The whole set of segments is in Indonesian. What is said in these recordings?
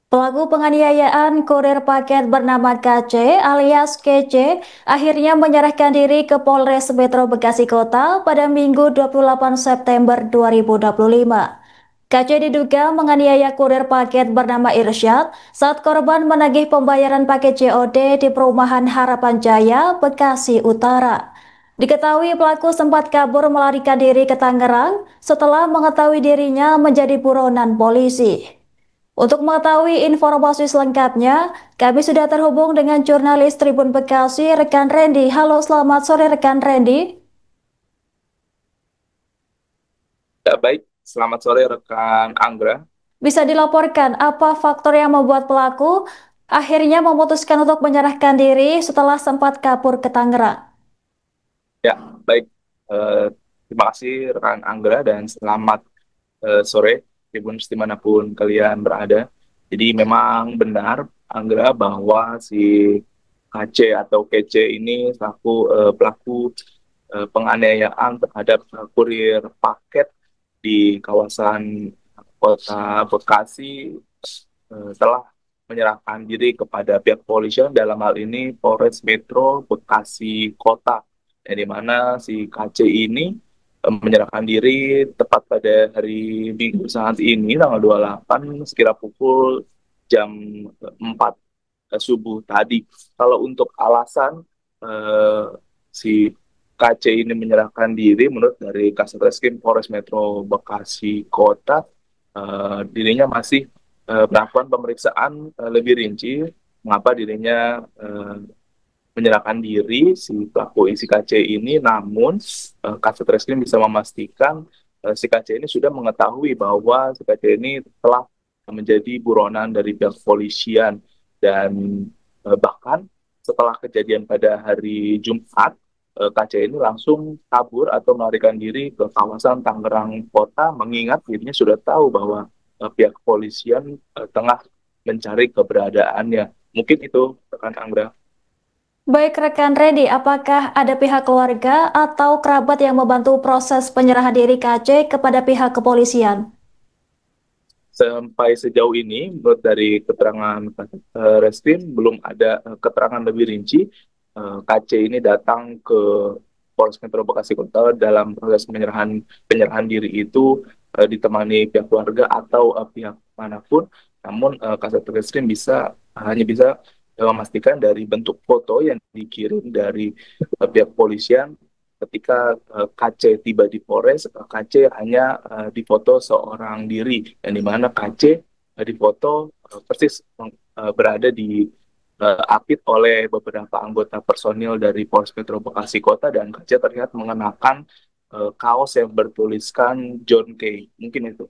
Pelaku penganiayaan kurir paket bernama KC alias KC akhirnya menyerahkan diri ke Polres Metro Bekasi Kota pada Minggu 28 September 2025. KC diduga menganiaya kurir paket bernama Irsyad saat korban menagih pembayaran paket COD di Perumahan Harapan Jaya, Bekasi Utara. Diketahui pelaku sempat kabur melarikan diri ke Tangerang setelah mengetahui dirinya menjadi buronan polisi. Untuk mengetahui informasi selengkapnya, kami sudah terhubung dengan jurnalis Tribun Bekasi, rekan Randy. Halo, selamat sore rekan Randy. Ya, baik, selamat sore rekan Anggra. Bisa dilaporkan apa faktor yang membuat pelaku akhirnya memutuskan untuk menyerahkan diri setelah sempat kabur ke Tangerang? Ya, baik. Eh, Terima kasih rekan Anggra dan selamat sore dimanapun kalian berada. Jadi memang benar Anggra bahwa si KC atau KC ini selaku pelaku penganiayaan terhadap kurir paket di kawasan kota Bekasi telah menyerahkan diri kepada pihak kepolisian dalam hal ini Polres Metro Bekasi Kota, yang di mana si KC ini menyerahkan diri tepat pada hari Minggu saat ini tanggal 28 sekira pukul jam 4 subuh tadi. Kalau untuk alasan eh, si KC ini menyerahkan diri menurut dari Kasat Reskrim Polres Metro Bekasi Kota, dirinya masih melakukan pemeriksaan lebih rinci mengapa dirinya menyerahkan diri si pelaku isi KC ini, namun Kasat Reskrim bisa memastikan si KC ini sudah mengetahui bahwa si KC ini telah menjadi buronan dari pihak kepolisian dan bahkan setelah kejadian pada hari Jumat, KC ini langsung kabur atau melarikan diri ke kawasan Tangerang Kota mengingat dirinya sudah tahu bahwa pihak kepolisian tengah mencari keberadaannya. Mungkin itu rekan Anggra. Baik rekan Randy, apakah ada pihak keluarga atau kerabat yang membantu proses penyerahan diri KC kepada pihak kepolisian? Sampai sejauh ini, menurut dari keterangan Reskrim, belum ada keterangan lebih rinci. KC ini datang ke Polres Metro Bekasi Kota dalam proses penyerahan diri itu ditemani pihak keluarga atau pihak manapun. Namun Kasat Reskrim hanya bisa memastikan dari bentuk foto yang dikirim dari pihak polisian ketika KC tiba di Polres, KC hanya difoto seorang diri, yang dimana KC difoto persis berada di apit oleh beberapa anggota personil dari Polres Metro Bekasi Kota, dan KC terlihat mengenakan kaos yang bertuliskan John K. Mungkin itu.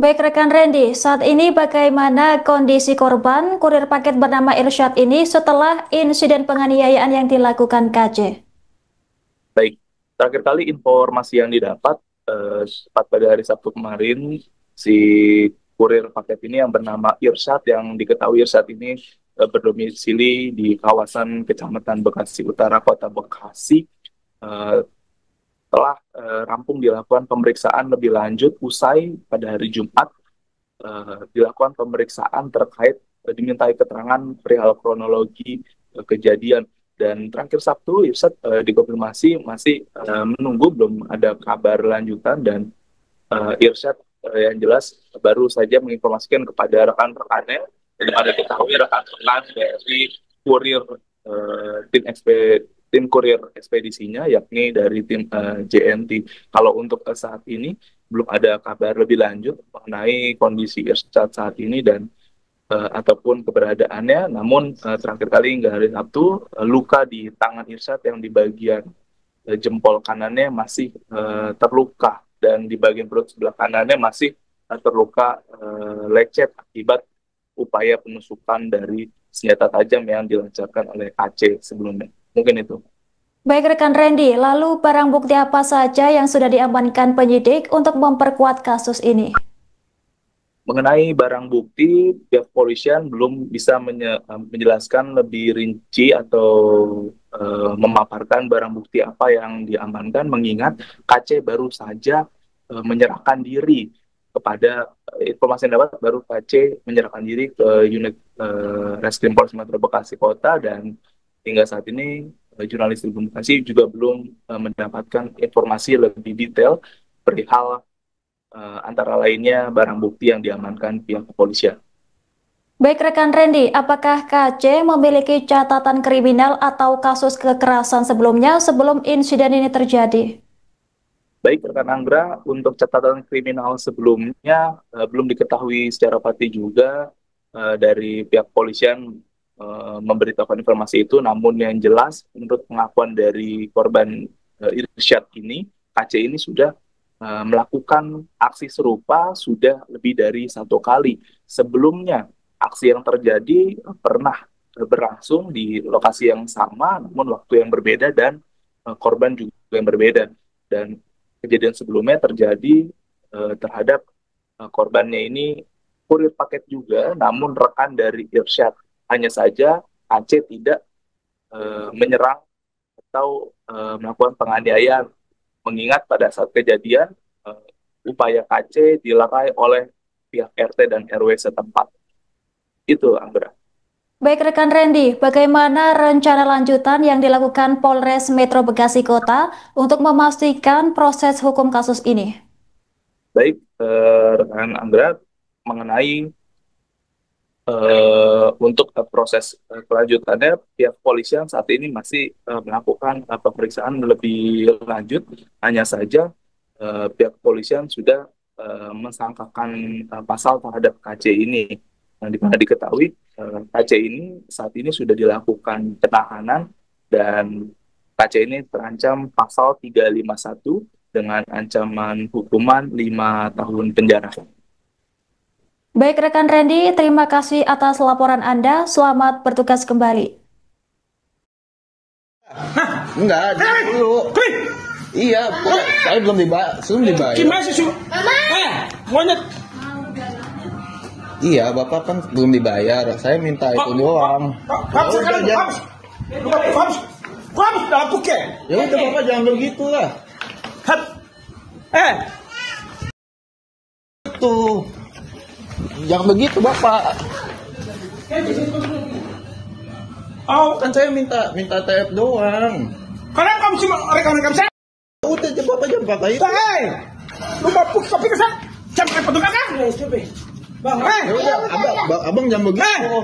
Baik rekan Randy, saat ini bagaimana kondisi korban kurir paket bernama Irsyad ini setelah insiden penganiayaan yang dilakukan KJ? Baik, terakhir kali informasi yang didapat tepat pada hari Sabtu kemarin, si kurir paket ini yang bernama Irsyad, yang diketahui Irsyad ini berdomisili di kawasan Kecamatan Bekasi Utara, Kota Bekasi, eh, telah rampung dilakukan pemeriksaan lebih lanjut usai pada hari Jumat dilakukan pemeriksaan terkait dimintai keterangan perihal kronologi kejadian, dan terakhir Sabtu Irsyad dikonfirmasi masih menunggu, belum ada kabar lanjutan, dan Irsyad yang jelas baru saja menginformasikan kepada rekan-rekannya, dan ada ketahui rekan-rekan dari kurir tim kurir ekspedisinya, yakni dari tim JNT. Kalau untuk saat ini belum ada kabar lebih lanjut mengenai kondisi Irsyad saat ini dan ataupun keberadaannya. Namun terakhir kali hingga hari Sabtu, luka di tangan Irsyad yang di bagian jempol kanannya masih terluka, dan di bagian perut sebelah kanannya masih terluka lecet akibat upaya penusukan dari senjata tajam yang dilancarkan oleh KC sebelumnya. Mungkin itu. Baik rekan Randy, lalu barang bukti apa saja yang sudah diamankan penyidik untuk memperkuat kasus ini? Mengenai barang bukti, pihak kepolisian belum bisa menjelaskan lebih rinci atau memaparkan barang bukti apa yang diamankan, mengingat KC baru saja menyerahkan diri. kepada informasi yang dapat baru KC menyerahkan diri ke unit Reskrim Polres Metro Bekasi Kota, dan hingga saat ini jurnalis Tribun Bekasi juga belum mendapatkan informasi lebih detail perihal antara lainnya barang bukti yang diamankan pihak kepolisian. Baik rekan Randy, apakah KC memiliki catatan kriminal atau kasus kekerasan sebelumnya sebelum insiden ini terjadi? Baik rekan Anggra, untuk catatan kriminal sebelumnya belum diketahui secara pasti juga dari pihak polisian memberitahukan informasi itu, namun yang jelas menurut pengakuan dari korban Irsyad ini, KC ini sudah melakukan aksi serupa sudah lebih dari 1 kali. Sebelumnya aksi yang terjadi pernah berlangsung di lokasi yang sama, namun waktu yang berbeda dan korban juga yang berbeda. Dan kejadian sebelumnya terjadi terhadap korbannya ini kurir paket juga, namun rekan dari Irsyad. Hanya saja KC tidak menyerang atau melakukan penganiayaan, mengingat pada saat kejadian upaya KC dilerai oleh pihak RT dan RW setempat. Itu, Anggra. Baik rekan Randy, bagaimana rencana lanjutan yang dilakukan Polres Metro Bekasi Kota untuk memastikan proses hukum kasus ini? Baik, rekan Anggra, mengenai untuk proses kelanjutannya, pihak kepolisian saat ini masih melakukan pemeriksaan lebih lanjut. Hanya saja pihak kepolisian sudah mensangkakan pasal terhadap KC ini. Di mana diketahui KC ini saat ini sudah dilakukan penahanan, dan KC ini terancam pasal 351 dengan ancaman hukuman 5 tahun penjara. Baik rekan Randy, terima kasih atas laporan Anda. Selamat bertugas kembali. Enggak, dulu. Iya, saya belum dibayar. Gimana sih, monyet. Iya, Bapak kan belum dibayar. Saya minta itu doang. Habis sekarang, habis. Habis dalam buke. Ya udah Bapak jangan begitu lah. Tuh. Jangan begitu Bapak. Oh, Kan saya minta TF doang. karena kamu cuma rekan-rekan saya. Udah Bapak jangan pakai itu. Lupa puk tapi kesan. Jam petunjuk kan? Bang, Ya udah, abang jangan begitu.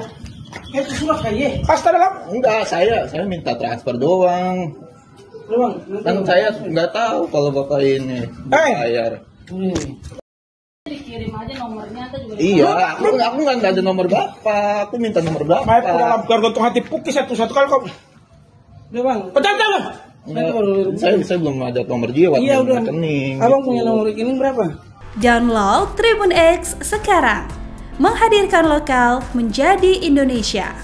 itu sudah kayak. Pasta dalam. Enggak, saya minta transfer doang. Kan saya nggak tahu kalau Bapak ini bayar. Dikirim aja nomornya atau juga Iya, aku nggak ada nomor Bapak. Aku minta nomor Bapak. Maaf dalam gargontung hati pukis satu kali kau. udah bang. Betul. Saya belum ada nomor jiwa. Iya udah. Rekening. Abang punya nomor rekening berapa? Download Tribun X sekarang. Menghadirkan lokal menjadi Indonesia.